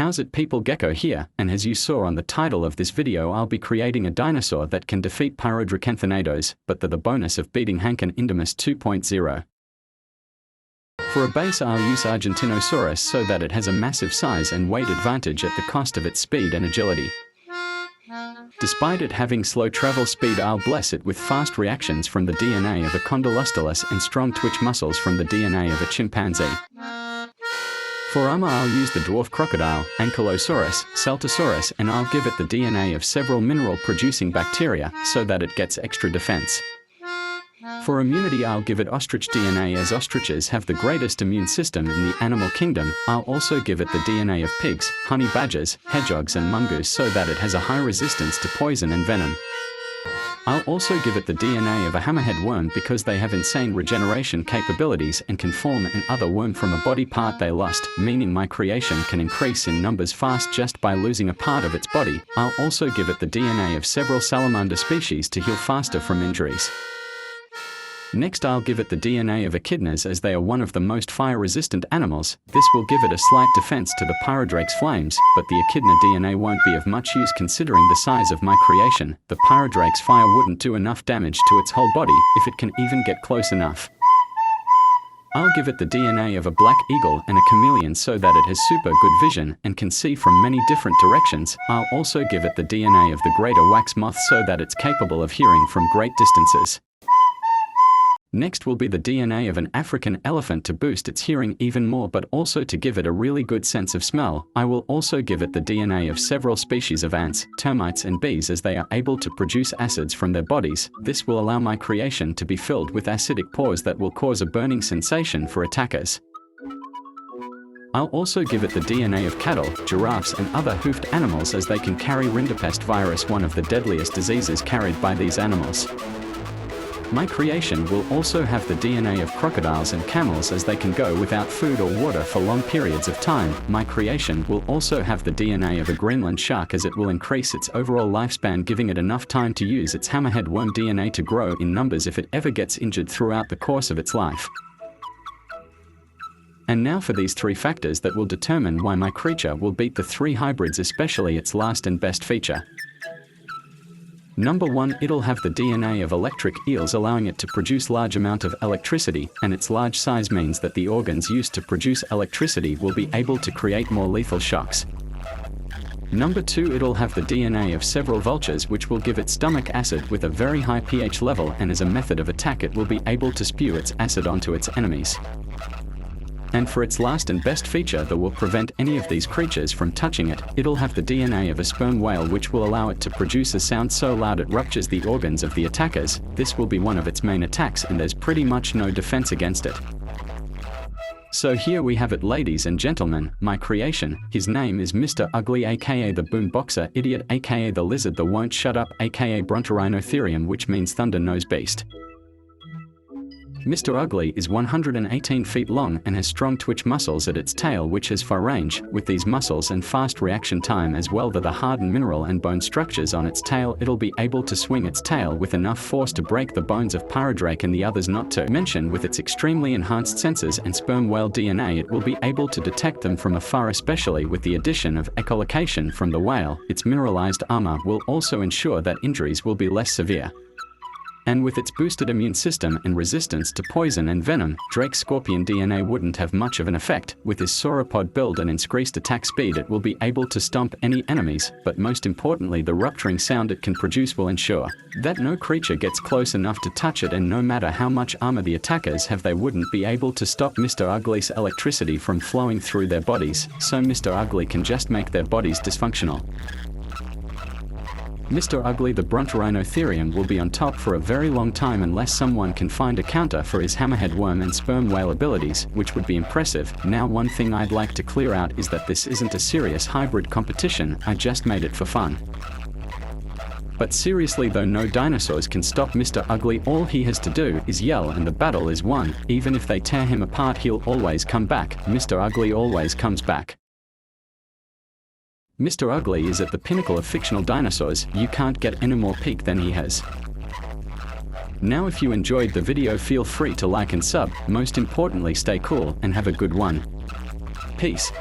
How's it, people? Gecko here, and as you saw on the title of this video, I'll be creating a dinosaur that can defeat Pyrodrake, but the bonus of beating Hankin Indomus 2.0. For a base, I'll use Argentinosaurus so that it has a massive size and weight advantage at the cost of its speed and agility. Despite it having slow travel speed, I'll bless it with fast reactions from the DNA of a Condylostylus and strong twitch muscles from the DNA of a chimpanzee. For armor, I'll use the dwarf crocodile, Ankylosaurus, Celtosaurus, and I'll give it the DNA of several mineral-producing bacteria so that it gets extra defense. For immunity, I'll give it ostrich DNA, as ostriches have the greatest immune system in the animal kingdom. I'll also give it the DNA of pigs, honey badgers, hedgehogs and mongoose so that it has a high resistance to poison and venom. I'll also give it the DNA of a hammerhead worm because they have insane regeneration capabilities and can form another worm from a body part they lost, meaning my creation can increase in numbers fast just by losing a part of its body. I'll also give it the DNA of several salamander species to heal faster from injuries. Next, I'll give it the DNA of echidnas, as they are one of the most fire-resistant animals. This will give it a slight defense to the Pyrodrake's flames, but the echidna DNA won't be of much use considering the size of my creation. The Pyrodrake's fire wouldn't do enough damage to its whole body, if it can even get close enough. I'll give it the DNA of a black eagle and a chameleon so that it has super good vision and can see from many different directions. I'll also give it the DNA of the greater wax moth so that it's capable of hearing from great distances. Next will be the DNA of an African elephant to boost its hearing even more, but also to give it a really good sense of smell. I will also give it the DNA of several species of ants, termites and bees, as they are able to produce acids from their bodies. This will allow my creation to be filled with acidic pores that will cause a burning sensation for attackers. I'll also give it the DNA of cattle, giraffes and other hoofed animals, as they can carry rinderpest virus, one of the deadliest diseases carried by these animals. My creation will also have the DNA of crocodiles and camels, as they can go without food or water for long periods of time. My creation will also have the DNA of a Greenland shark, as it will increase its overall lifespan, giving it enough time to use its hammerhead worm DNA to grow in numbers if it ever gets injured throughout the course of its life. And now for these three factors that will determine why my creature will beat the three hybrids, especially its last and best feature. Number 1, it'll have the DNA of electric eels, allowing it to produce large amount of electricity, and its large size means that the organs used to produce electricity will be able to create more lethal shocks. Number 2, it'll have the DNA of several vultures, which will give it stomach acid with a very high pH level, and as a method of attack it will be able to spew its acid onto its enemies. And for its last and best feature that will prevent any of these creatures from touching it, it'll have the DNA of a sperm whale, which will allow it to produce a sound so loud it ruptures the organs of the attackers. This will be one of its main attacks, and there's pretty much no defense against it. So here we have it, ladies and gentlemen, my creation. His name is Mr. Ugly, aka the Boomboxer Idiot, aka the Lizard that Won't Shut Up, aka Brontorhinotherium, which means Thunder Nose Beast. Mr. Ugly is 118 feet long and has strong twitch muscles at its tail, which has far range. With these muscles and fast reaction time, as well as the hardened mineral and bone structures on its tail, it'll be able to swing its tail with enough force to break the bones of Pyrodrake and the others, not to mention with its extremely enhanced sensors and sperm whale DNA, it will be able to detect them from afar, especially with the addition of echolocation from the whale. Its mineralized armor will also ensure that injuries will be less severe. And with its boosted immune system and resistance to poison and venom, Drake's scorpion DNA wouldn't have much of an effect. With his sauropod build and increased attack speed, it will be able to stomp any enemies, but most importantly, the rupturing sound it can produce will ensure that no creature gets close enough to touch it, and no matter how much armor the attackers have, they wouldn't be able to stop Mr. Ugly's electricity from flowing through their bodies, so Mr. Ugly can just make their bodies dysfunctional. Mr. Ugly, the Brontorhinotherium, will be on top for a very long time unless someone can find a counter for his hammerhead worm and sperm whale abilities, which would be impressive. Now, one thing I'd like to clear out is that this isn't a serious hybrid competition, I just made it for fun. But seriously though, no dinosaurs can stop Mr. Ugly. All he has to do is yell and the battle is won. Even if they tear him apart, he'll always come back. Mr. Ugly always comes back. Mr. Ugly is at the pinnacle of fictional dinosaurs. You can't get any more peak than he has. Now, if you enjoyed the video, feel free to like and sub. Most importantly, stay cool and have a good one. Peace.